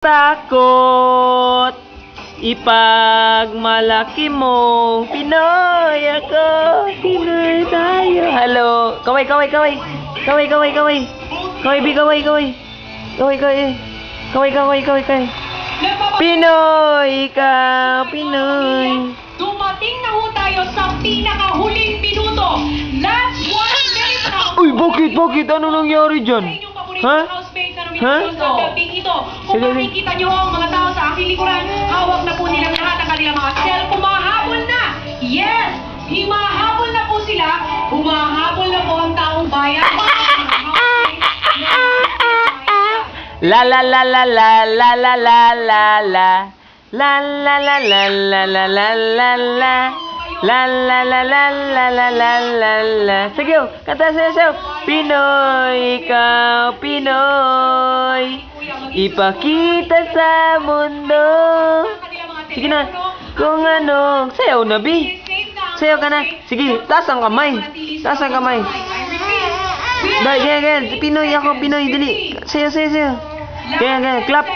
Takot ipagmalaki mo. Pinoy ako, Pinoy tayo. Hello. Kaway. Kaway, bi, kaway. Pinoy ka, Pinoy. Dumating na ho tayo sa pinakahuling minuto. Last 1 minute na. Uy, bakit? Ano nangyari dyan? Ha? Ha? Kung makikita nyo ang mga tao sa aking likuran, hawak na po nilang lahat ang kanilang mga cellphone. Humahabol na! Yes! Humahabol na po sila. Humahabol na po ang taong bayan. La la la la la la la la la la. La la la la la la la la la. La la la la la la la la la. Sige, kanta sayo. Pinoy ka, Pinoy. Ipakita sa mundo. Sige na. Kung ano. Sayaw na, Bi. Sayaw ka na. Sige, taas ang kamay. Ganyan. Pinoy ako, Pinoy. Dali. Sayaw. Ganyan. Clap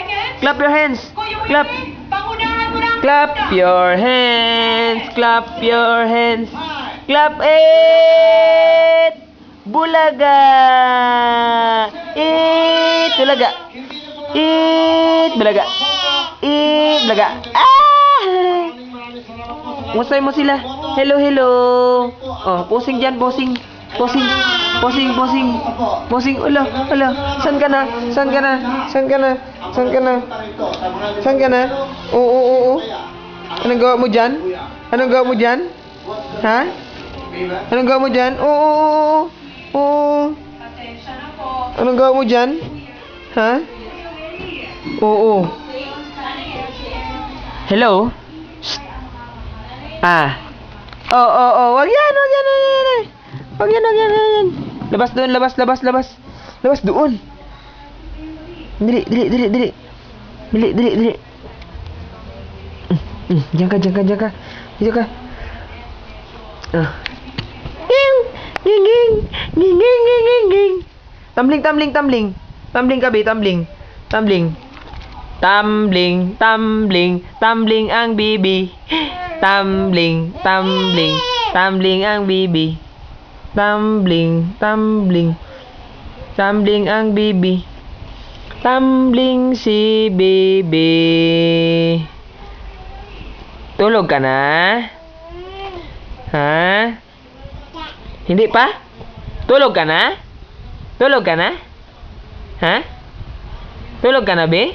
your hands. Clap your hands. Clap it. Bulaga. Bulaga. Musay mo sila. Hello. Oh, posing dyan, posing. Ula. San ka na? Oo. Anong gawa mo dyan? Ha? Anong gawa mo dyan? Oo. Anong gawa mo dyan? Ha? Oo. Hello? Shh. Wag yan. Labas doon. Dili. Diyan ka. Ging. Tumbling. Tumbling ka, Bi, tumbling. Tumbling ang bibi. Tumbling ang bibi. Tumbling ang bibi. Tumbling si baby. Tulog ka na? Ha? Hindi pa? Tulog ka na? Ha? Tulog ka na, Be?